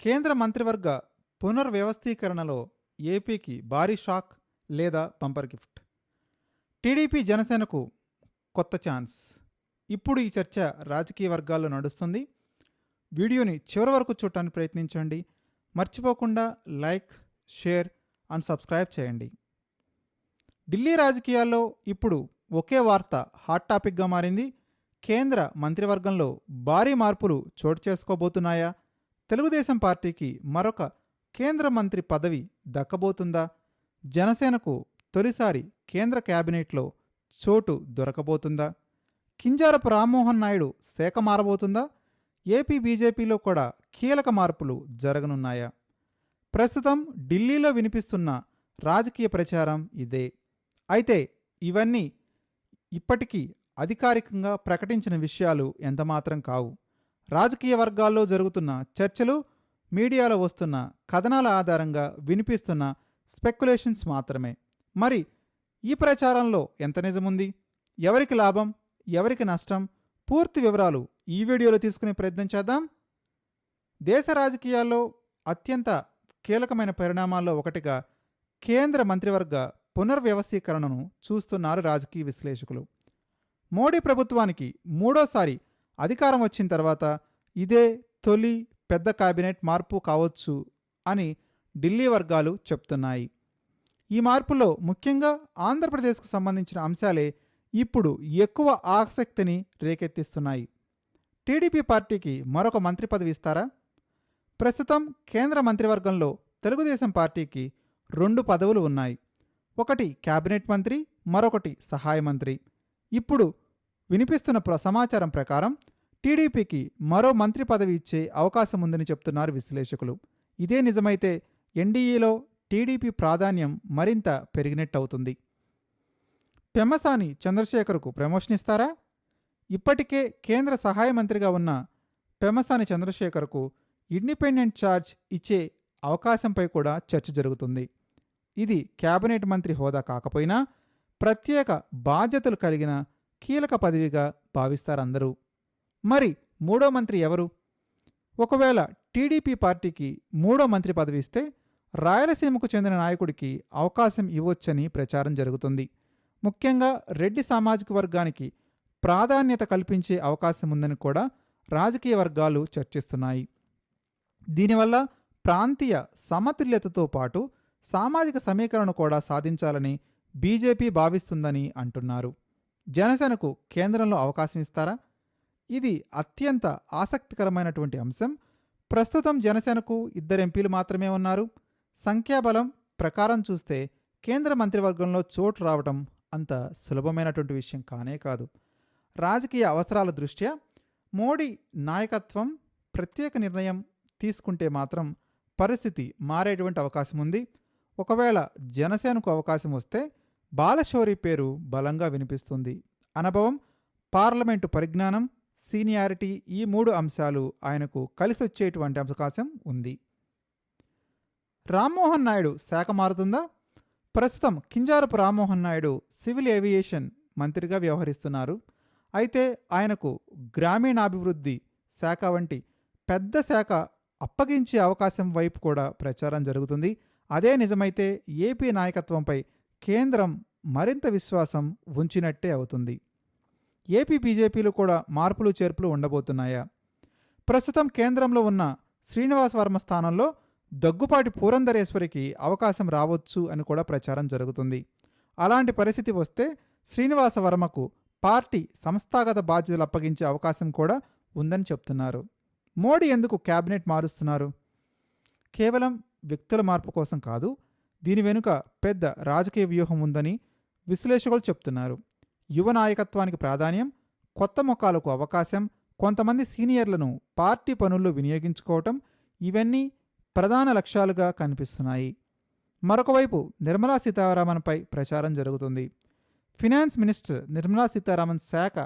కేంద్ర మంత్రివర్గ పునర్వ్యవస్థీకరణలో ఏపీకి భారీ షాక్ లేదా బంపర్ గిఫ్ట్. టీడీపీ జనసేనకు కొత్త ఛాన్స్. ఇప్పుడు ఈ చర్చ రాజకీయ వర్గాల్లో నడుస్తుంది. వీడియోని చివరి వరకు చూడటానికి ప్రయత్నించండి. మర్చిపోకుండా లైక్, షేర్ అండ్ సబ్స్క్రైబ్ చేయండి. ఢిల్లీ రాజకీయాల్లో ఇప్పుడు ఒకే వార్త హాట్ టాపిక్గా మారింది. కేంద్ర మంత్రివర్గంలో భారీ మార్పులు చోటు చేసుకోబోతున్నాయా? తెలుగుదేశం పార్టీకి మరొక కేంద్ర మంత్రి పదవి దక్కబోతుందా? జనసేనకు తొలిసారి కేంద్ర కేబినెట్లో చోటు దొరకబోతుందా? కింజారపు రామ్మోహన్ నాయుడు శాఖ మారబోతుందా? ఏపీ బీజేపీలో కూడా కీలక మార్పులు జరగనున్నాయా? ప్రస్తుతం ఢిల్లీలో వినిపిస్తున్న రాజకీయ ప్రచారం ఇదే. అయితే ఇవన్నీ ఇప్పటికీ అధికారికంగా ప్రకటించిన విషయాలు ఎంతమాత్రం కావు. రాజకీయ వర్గాల్లో జరుగుతున్న చర్చలు, మీడియాలో వస్తున్న కథనాల ఆధారంగా వినిపిస్తున్న స్పెక్యులేషన్స్ మాత్రమే. మరి ఈ ప్రచారంలో ఎంత నిజముంది? ఎవరికి లాభం, ఎవరికి నష్టం? పూర్తి వివరాలు ఈ వీడియోలో తీసుకునే ప్రయత్నం చేద్దాం. దేశ రాజకీయాల్లో అత్యంత కీలకమైన పరిణామాల్లో ఒకటిగా కేంద్ర మంత్రివర్గ పునర్వ్యవస్థీకరణను చూస్తున్నారు రాజకీయ విశ్లేషకులు. మోడీ ప్రభుత్వానికి మూడోసారి అధికారం వచ్చిన తర్వాత ఇదే తొలి పెద్ద కేబినెట్ మార్పు కావచ్చు అని ఢిల్లీ వర్గాలు చెప్తున్నాయి. ఈ మార్పులో ముఖ్యంగా ఆంధ్రప్రదేశ్కు సంబంధించిన అంశాలే ఇప్పుడు ఎక్కువ ఆసక్తిని రేకెత్తిస్తున్నాయి. టీడీపీ పార్టీకి మరొక మంత్రి పదవి ఇస్తారా? ప్రస్తుతం కేంద్ర మంత్రివర్గంలో తెలుగుదేశం పార్టీకి 2 పదవులు ఉన్నాయి. ఒకటి కేబినెట్ మంత్రి, మరొకటి సహాయ మంత్రి. ఇప్పుడు వినిపిస్తున్న సమాచారం ప్రకారం టీడీపీకి మరో మంత్రి పదవి ఇచ్చే అవకాశం ఉందని చెప్తున్నారు విశ్లేషకులు. ఇదే నిజమైతే ఎన్డీఏలో టీడీపీ ప్రాధాన్యం మరింత పెరిగినట్టవుతుంది. పెమ్మసాని చంద్రశేఖర్కు ప్రమోషన్ ఇస్తారా? ఇప్పటికే కేంద్ర సహాయ మంత్రిగా ఉన్న పెమ్మసాని చంద్రశేఖర్కు ఇండిపెండెంట్ ఛార్జ్ ఇచ్చే అవకాశంపై కూడా చర్చ జరుగుతుంది. ఇది కేబినెట్ మంత్రి హోదా కాకపోయినా ప్రత్యేక బాధ్యతలు కలిగిన కీలక పదవిగా భావిస్తారందరూ. మరి మూడో మంత్రి ఎవరు? ఒకవేళ టీడీపీ పార్టీకి మూడో మంత్రి పదవి ఇస్తే రాయలసీమకు చెందిన నాయకుడికి అవకాశం ఇవ్వొచ్చని ప్రచారం జరుగుతుంది. ముఖ్యంగా రెడ్డి సామాజిక వర్గానికి ప్రాధాన్యత కల్పించే అవకాశం ఉందని కూడా రాజకీయ వర్గాలు చర్చిస్తున్నాయి. దీనివల్ల ప్రాంతీయ సమతుల్యతతో పాటు సామాజిక సమీకరణ కూడా సాధించాలని బీజేపీ భావిస్తుందని అంటున్నారు. జనసేనకు కేంద్రంలో అవకాశం ఇస్తారా? ఇది అత్యంత ఆసక్తికరమైనటువంటి అంశం. ప్రస్తుతం జనసేనకు 2 ఎంపీలు మాత్రమే ఉన్నారు. సంఖ్యాబలం ప్రకారం చూస్తే కేంద్ర మంత్రివర్గంలో చోటు రావడం అంత సులభమైనటువంటి విషయం కానే కాదు. రాజకీయ అవసరాల దృష్ట్యా మోడీ నాయకత్వం ప్రత్యేక నిర్ణయం తీసుకుంటే మాత్రం పరిస్థితి మారేటువంటి అవకాశం ఉంది. ఒకవేళ జనసేనకు అవకాశం వస్తే బాలశౌరి పేరు బలంగా వినిపిస్తుంది. అనుభవం, పార్లమెంటు పరిజ్ఞానం, సీనియారిటీ, ఈ 3 అంశాలు ఆయనకు కలిసొచ్చేటువంటి అవకాశం ఉంది. రామ్మోహన్ నాయుడు శాఖ మారుతుందా? ప్రస్తుతం కింజారపు రామ్మోహన్ నాయుడు సివిల్ ఏవియేషన్ మంత్రిగా వ్యవహరిస్తున్నారు. అయితే ఆయనకు గ్రామీణాభివృద్ధి శాఖ వంటి పెద్ద శాఖ అప్పగించే అవకాశం వైపు కూడా ప్రచారం జరుగుతుంది. అదే నిజమైతే ఏపీ నాయకత్వంపై కేంద్రం మరింత విశ్వాసం ఉంచినట్టే అవుతుంది. ఏపీ బీజేపీలు కూడా మార్పులు చేర్పులు ఉండబోతున్నాయా? ప్రస్తుతం కేంద్రంలో ఉన్న శ్రీనివాస్ వర్మ స్థానంలో దగ్గుపాటి పురంధరేశ్వరికి అవకాశం రావచ్చు అని కూడా ప్రచారం జరుగుతుంది. అలాంటి పరిస్థితి వస్తే శ్రీనివాస వర్మకు పార్టీ సంస్థాగత బాధ్యతలు అప్పగించే అవకాశం కూడా ఉందని చెప్తున్నారు. మోడీ ఎందుకు కేబినెట్ మారుస్తున్నారు? కేవలం వ్యక్తుల మార్పు కోసం కాదు, దీని వెనుక పెద్ద రాజకీయ వ్యూహం ఉందని విశ్లేషకులు చెప్తున్నారు. యువ నాయకత్వానికి ప్రాధాన్యం, కొత్త ముఖాలకు అవకాశం, కొంతమంది సీనియర్లను పార్టీ పనుల్లో వినియోగించుకోవటం, ఇవన్నీ ప్రధాన లక్ష్యాలుగా కనిపిస్తున్నాయి. మరొకవైపు నిర్మలా సీతారామన్పై ప్రచారం జరుగుతుంది. ఫినాన్స్ మినిస్టర్ నిర్మలా సీతారామన్ శాఖ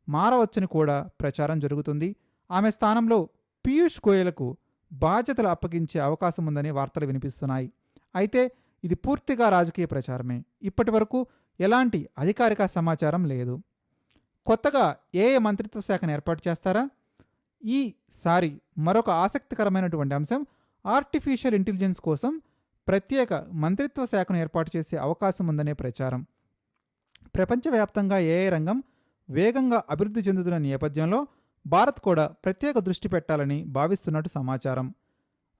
మారవచ్చని కూడా ప్రచారం జరుగుతుంది. ఆమె స్థానంలో పీయూష్ గోయల్కు బాధ్యతలు అప్పగించే అవకాశం ఉందని వార్తలు వినిపిస్తున్నాయి. అయితే ఇది పూర్తిగా రాజకీయ ప్రచారమే. ఇప్పటి వరకు ఎలాంటి అధికారిక సమాచారం లేదు. కొత్తగా ఏ మంత్రిత్వ శాఖను ఏర్పాటు చేస్తారా? ఈసారి మరొక ఆసక్తికరమైనటువంటి అంశం ఆర్టిఫిషియల్ ఇంటెలిజెన్స్ కోసం ప్రత్యేక మంత్రిత్వ శాఖను ఏర్పాటు చేసే అవకాశం ఉందనే ప్రచారం. ప్రపంచవ్యాప్తంగా ఏఐ రంగం వేగంగా అభివృద్ధి చెందుతున్న నేపథ్యంలో భారత్ కూడా ప్రత్యేక దృష్టి పెట్టాలని భావిస్తున్నట్టు సమాచారం.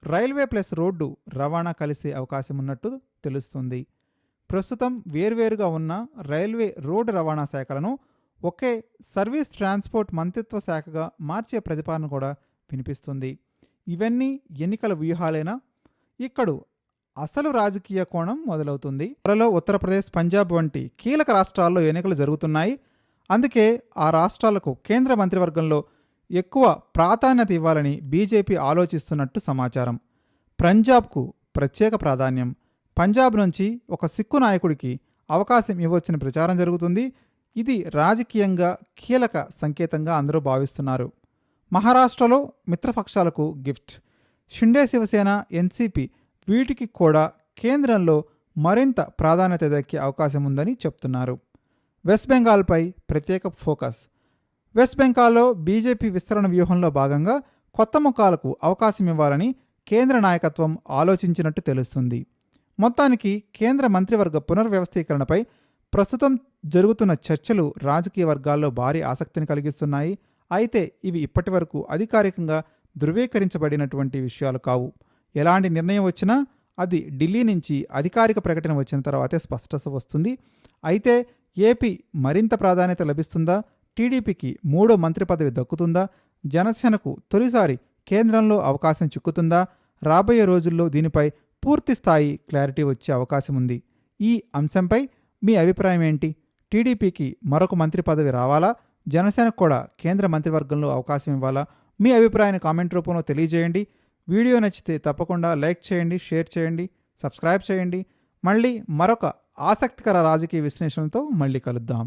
రైల్వే ప్లస్ రోడ్డు రవాణా కలిసే అవకాశం ఉన్నట్టు తెలుస్తుంది. ప్రస్తుతం వేర్వేరుగా ఉన్న రైల్వే రోడ్డు రవాణా శాఖలను ఒకే సర్వీస్ ట్రాన్స్పోర్ట్ మంత్రిత్వ శాఖగా మార్చే ప్రతిపాదన కూడా వినిపిస్తుంది. ఇవన్నీ ఎన్నికల వ్యూహాలేనా? ఇక్కడ అసలు రాజకీయ కోణం మొదలవుతుంది. త్వరలో ఉత్తరప్రదేశ్, పంజాబ్ వంటి కీలక రాష్ట్రాల్లో ఎన్నికలు జరుగుతున్నాయి. అందుకే ఆ రాష్ట్రాలకు కేంద్ర మంత్రివర్గంలో ఎక్కువ ప్రాధాన్యత ఇవ్వాలని బీజేపీ ఆలోచిస్తున్నట్టు సమాచారం. పంజాబ్కు ప్రత్యేక ప్రాధాన్యం. పంజాబ్ నుంచి ఒక సిక్కు నాయకుడికి అవకాశం ఇవ్వొచ్చని ప్రచారం జరుగుతుంది. ఇది రాజకీయంగా కీలక సంకేతంగా అందరూ భావిస్తున్నారు. మహారాష్ట్రలో మిత్రపక్షాలకు గిఫ్ట్. షిండే శివసేన, ఎన్సీపీ వీటికి కూడా కేంద్రంలో మరింత ప్రాధాన్యత దక్కే అవకాశం ఉందని చెప్తున్నారు. వెస్ట్ బెంగాల్పై ప్రత్యేక ఫోకస్. వెస్ట్ బెంగాల్లో బీజేపీ విస్తరణ వ్యూహంలో భాగంగా కొత్త ముఖాలకు అవకాశం ఇవ్వాలని కేంద్ర నాయకత్వం ఆలోచించినట్టు తెలుస్తుంది. మొత్తానికి కేంద్ర మంత్రివర్గ పునర్వ్యవస్థీకరణపై ప్రస్తుతం జరుగుతున్న చర్చలు రాజకీయ వర్గాల్లో భారీ ఆసక్తిని కలిగిస్తున్నాయి. అయితే ఇవి ఇప్పటి వరకు అధికారికంగా ధృవీకరించబడినటువంటి విషయాలు కావు. ఎలాంటి నిర్ణయం వచ్చినా అది ఢిల్లీ నుంచి అధికారిక ప్రకటన వచ్చిన తర్వాతే స్పష్టత వస్తుంది. అయితే ఏపీ మరింత ప్రాధాన్యత లభిస్తుందా? టీడీపీకి 3వ మంత్రి పదవి దక్కుతుందా? జనసేనకు తొలిసారి కేంద్రంలో అవకాశం చిక్కుతుందా? రాబోయే రోజుల్లో దీనిపై పూర్తి స్థాయి క్లారిటీ వచ్చే అవకాశం ఉంది. ఈ అంశంపై మీ అభిప్రాయం ఏంటి? టీడీపీకి మరొక మంత్రి పదవి రావాలా? జనసేనకు కూడా కేంద్ర మంత్రివర్గంలో అవకాశం ఇవ్వాలా? మీ అభిప్రాయాన్ని కామెంట్ రూపంలో తెలియజేయండి. వీడియో నచ్చితే తప్పకుండా లైక్ చేయండి, షేర్ చేయండి, సబ్స్క్రైబ్ చేయండి. మళ్ళీ మరొక ఆసక్తికర రాజకీయ విశ్లేషణతో మళ్ళీ కలుద్దాం.